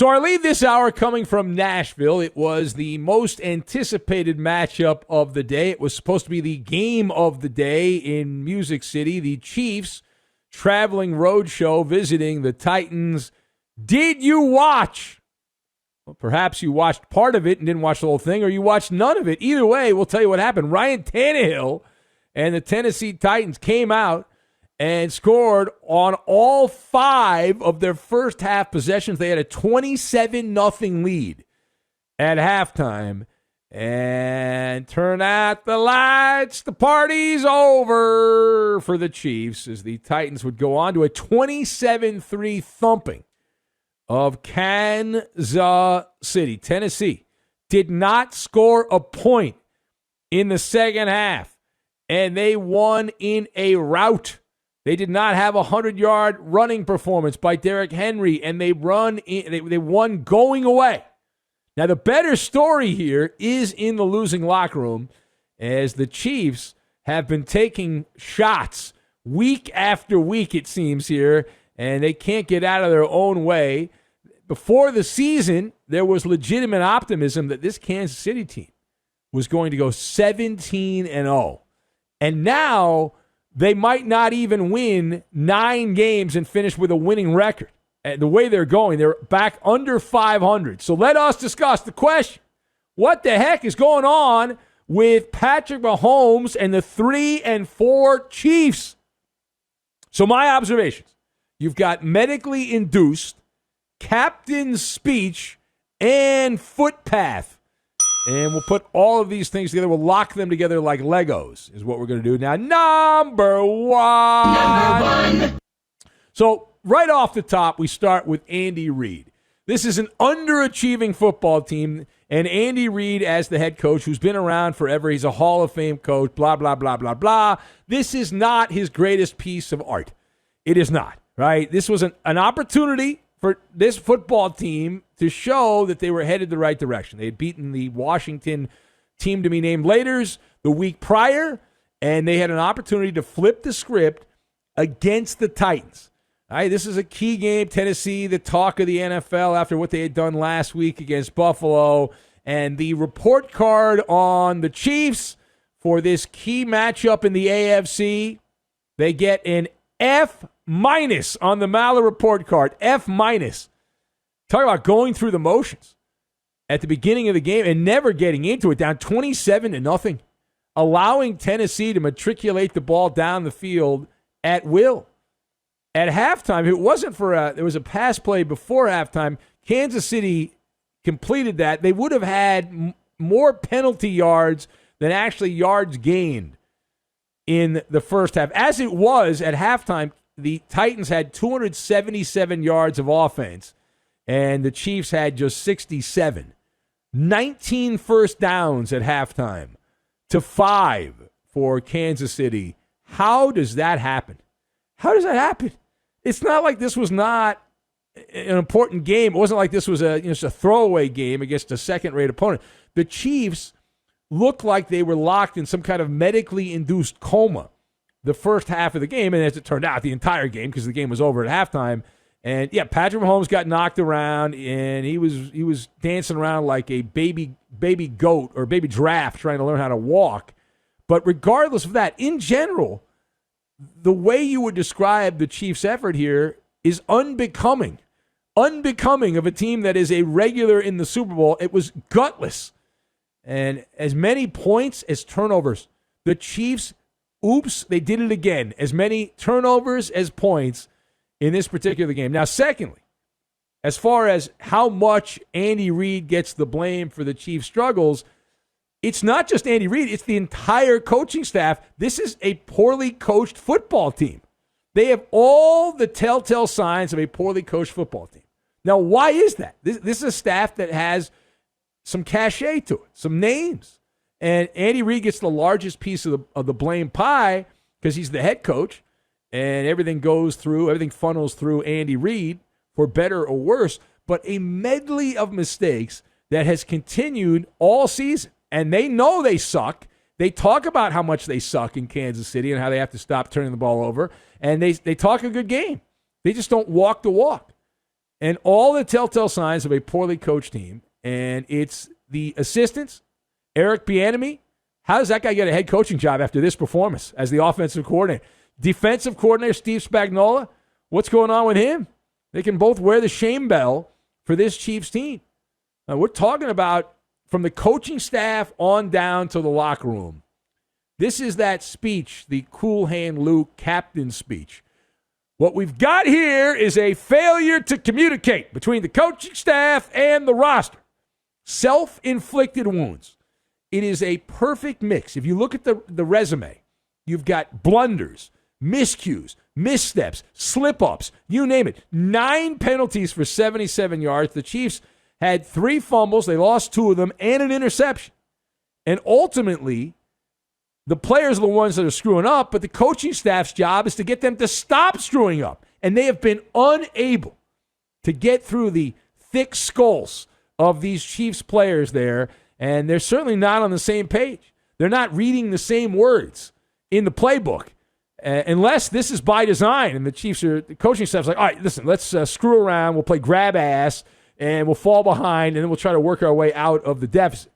So our lead this hour coming from Nashville. It was the most anticipated matchup of the day. It was supposed to be the game of the day in Music City. The Chiefs traveling roadshow visiting the Titans. Did you watch? Well, perhaps you watched part of it and didn't watch the whole thing, or you watched none of it. Either way, we'll tell you what happened. Ryan Tannehill and the Tennessee Titans came out and scored on all 5 of their first half possessions. They had a 27-0 lead at halftime. And turn out the lights. The party's over for the Chiefs as the Titans would go on to a 27-3 thumping of Kansas City. Tennessee did not score a point in the second half, and they won in a rout. They did not have a 100-yard running performance by Derrick Henry, and they won going away. Now, the better story here is in the losing locker room, as the Chiefs have been taking shots week after week, it seems here, and they can't get out of their own way. Before the season, there was legitimate optimism that this Kansas City team was going to go 17-0. And now they might not even win 9 games and finish with a winning record. And the way they're going, they're back under 500. So let us discuss the question. What the heck is going on with Patrick Mahomes and the 3-4 Chiefs? So my observations. You've got medically induced, captain's speech, and footpath. And we'll put all of these things together. We'll lock them together like Legos is what we're going to do. Now, number one. So right off the top, we start with Andy Reid. This is an underachieving football team, and Andy Reid as the head coach, who's been around forever. He's a Hall of Fame coach, blah, blah, blah, blah, blah. This is not his greatest piece of art. It is not, right? This was an opportunity for this football team to show that they were headed the right direction. They had beaten the Washington team to be named Laters the week prior, and they had an opportunity to flip the script against the Titans. All right, this is a key game. Tennessee, the talk of the NFL after what they had done last week against Buffalo. And the report card on the Chiefs for this key matchup in the AFC, they get an F- on the MALLER report card. F-. Talk about going through the motions at the beginning of the game and never getting into it, down 27-0, allowing Tennessee to matriculate the ball down the field at will. At halftime, if it wasn't for there was a pass play before halftime, Kansas City completed that. They would have had more penalty yards than actually yards gained in the first half. As it was at halftime, the Titans had 277 yards of offense, and the Chiefs had just 67. 19 first downs at halftime to 5 for Kansas City. How does that happen? How does that happen? It's not like this was not an important game. It wasn't like this was just a throwaway game against a second-rate opponent. The Chiefs looked like they were locked in some kind of medically induced coma the first half of the game, and as it turned out, the entire game, because the game was over at halftime. And yeah, Patrick Mahomes got knocked around, and he was dancing around like a baby goat or baby giraffe trying to learn how to walk. But regardless of that, in general, the way you would describe the Chiefs' effort here is unbecoming of a team that is a regular in the Super Bowl. It was gutless. And as many points as turnovers, the Chiefs, they did it again. As many turnovers as points in this particular game. Now, secondly, as far as how much Andy Reid gets the blame for the Chiefs' struggles, it's not just Andy Reid, it's the entire coaching staff. This is a poorly coached football team. They have all the telltale signs of a poorly coached football team. Now, why is that? This is a staff that has some cachet to it, some names. And Andy Reid gets the largest piece of the blame pie because he's the head coach, and everything funnels through Andy Reid, for better or worse. But a medley of mistakes that has continued all season. And they know they suck. They talk about how much they suck in Kansas City and how they have to stop turning the ball over. And they talk a good game. They just don't walk the walk. and all the telltale signs of a poorly coached team. And it's the assistants, Eric Bieniemy. How does that guy get a head coaching job after this performance as the offensive coordinator? Defensive coordinator Steve Spagnuolo, what's going on with him? They can both wear the shame bell for this Chiefs team. Now, we're talking about from the coaching staff on down to the locker room. This is that speech, the Cool Hand Luke captain speech. What we've got here is a failure to communicate between the coaching staff and the roster. Self-inflicted wounds. It is a perfect mix. If you look at the resume, you've got blunders, miscues, missteps, slip-ups, you name it. 9 penalties for 77 yards. The Chiefs had 3 fumbles. They lost 2 of them and an interception. And ultimately, the players are the ones that are screwing up, but the coaching staff's job is to get them to stop screwing up. And they have been unable to get through the thick skulls of these Chiefs players there, and they're certainly not on the same page. They're not reading the same words in the playbook, unless this is by design. And the coaching staff's like, all right, listen, let's screw around. We'll play grab ass, and we'll fall behind, and then we'll try to work our way out of the deficit.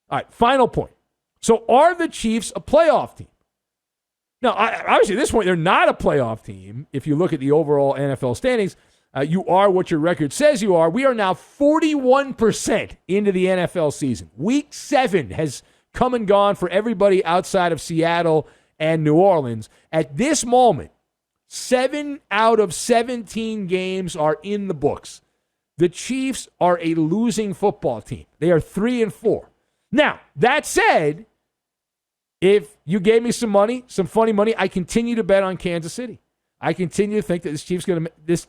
All right, final point. So are the Chiefs a playoff team? Now, obviously, at this point, they're not a playoff team. If you look at the overall NFL standings, you are what your record says you are. We are now 41% into the NFL season. Week 7 has come and gone for everybody outside of Seattle and New Orleans. At this moment, 7 out of 17 games are in the books. The Chiefs are a losing football team. They are 3-4. Now, that said, if you gave me some money, some funny money, I continue to bet on Kansas City. I continue to think that this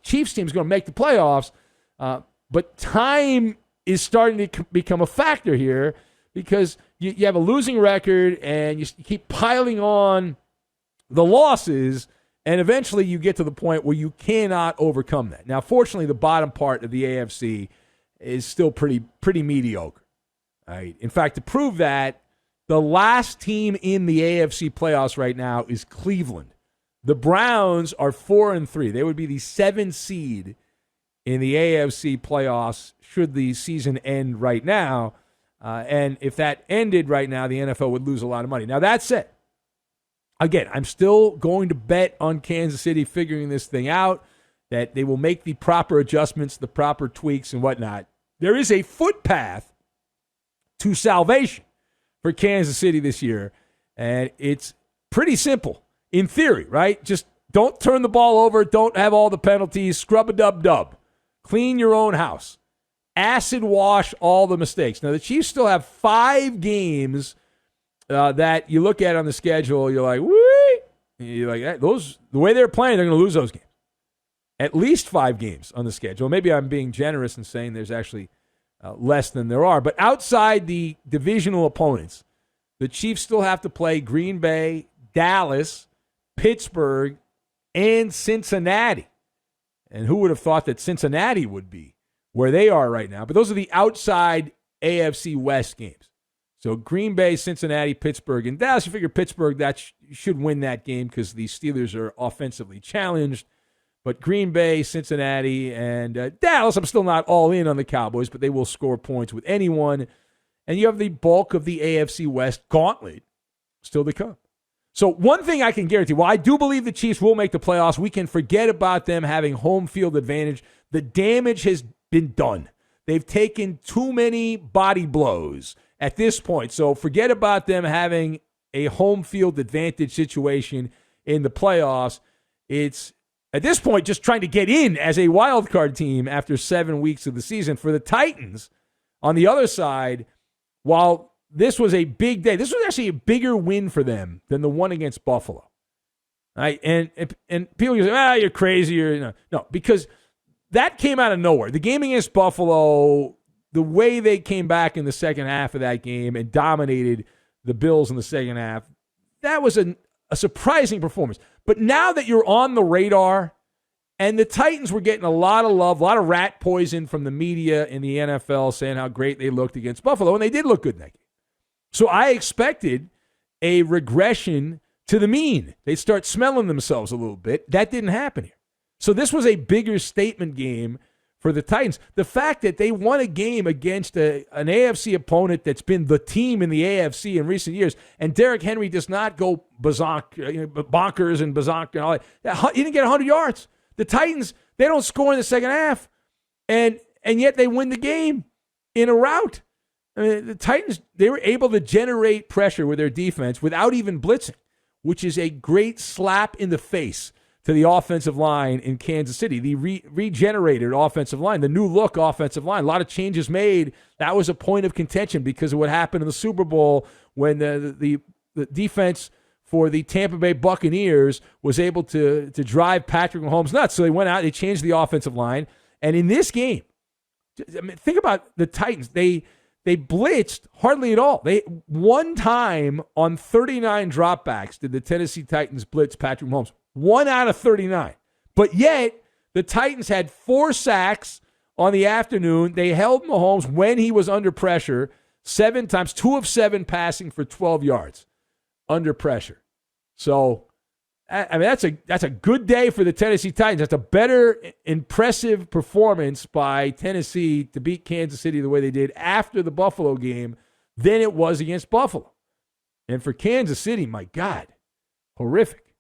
Chiefs team is going to make the playoffs, but time is starting to become a factor here because you have a losing record and you keep piling on the losses, and eventually you get to the point where you cannot overcome that. Now, fortunately, the bottom part of the AFC is still pretty mediocre. All right. In fact, to prove that, the last team in the AFC playoffs right now is Cleveland. The Browns are 4-3. They would be the 7th seed in the AFC playoffs should the season end right now. And if that ended right now, the NFL would lose a lot of money. Now, that said, again, I'm still going to bet on Kansas City figuring this thing out, that they will make the proper adjustments, the proper tweaks and whatnot. There is a footpath to salvation for Kansas City this year, and it's pretty simple. In theory, right? Just don't turn the ball over. Don't have all the penalties. Scrub-a-dub-dub. Clean your own house. Acid wash all the mistakes. Now, the Chiefs still have 5 games that you look at on the schedule. You're like, whee! You're like, those, the way they're playing, they're going to lose those games. At least 5 games on the schedule. Maybe I'm being generous in saying there's actually less than there are. But outside the divisional opponents, the Chiefs still have to play Green Bay, Dallas, Pittsburgh, and Cincinnati. And who would have thought that Cincinnati would be where they are right now? But those are the outside AFC West games. So Green Bay, Cincinnati, Pittsburgh, and Dallas. You figure Pittsburgh should win that game because the Steelers are offensively challenged. But Green Bay, Cincinnati, and Dallas, I'm still not all in on the Cowboys, but they will score points with anyone. And you have the bulk of the AFC West gauntlet still to come. So one thing I can guarantee, while I do believe the Chiefs will make the playoffs, we can forget about them having home field advantage. The damage has been done. They've taken too many body blows at this point. So forget about them having a home field advantage situation in the playoffs. It's, at this point, just trying to get in as a wild card team after 7 weeks of the season. For the Titans, on the other side, while this was a big day, this was actually a bigger win for them than the one against Buffalo. Right? And people say, you're crazy. No, because that came out of nowhere. The game against Buffalo, the way they came back in the second half of that game and dominated the Bills in the second half, that was a surprising performance. But now that you're on the radar, and the Titans were getting a lot of love, a lot of rat poison from the media in the NFL saying how great they looked against Buffalo, and they did look good in that game. So I expected a regression to the mean. They'd start smelling themselves a little bit. That didn't happen here. So this was a bigger statement game for the Titans. The fact that they won a game against an AFC opponent that's been the team in the AFC in recent years, and Derrick Henry does not go bonkers and bazonk and all that. He didn't get 100 yards. The Titans, they don't score in the second half, and yet they win the game in a rout. I mean, the Titans, they were able to generate pressure with their defense without even blitzing, which is a great slap in the face to the offensive line in Kansas City, the regenerated offensive line, the new look offensive line. A lot of changes made. That was a point of contention because of what happened in the Super Bowl when the defense for the Tampa Bay Buccaneers was able to drive Patrick Mahomes nuts. So they went out, they changed the offensive line. And in this game, I mean, think about the Titans. They blitzed hardly at all. One time on 39 dropbacks did the Tennessee Titans blitz Patrick Mahomes. 1 out of 39. But yet, the Titans had 4 sacks on the afternoon. They held Mahomes when he was under pressure 7 times, 2 of 7 passing for 12 yards under pressure. So, I mean, that's a good day for the Tennessee Titans. That's a better, impressive performance by Tennessee to beat Kansas City the way they did after the Buffalo game than it was against Buffalo. And for Kansas City, my God, horrific.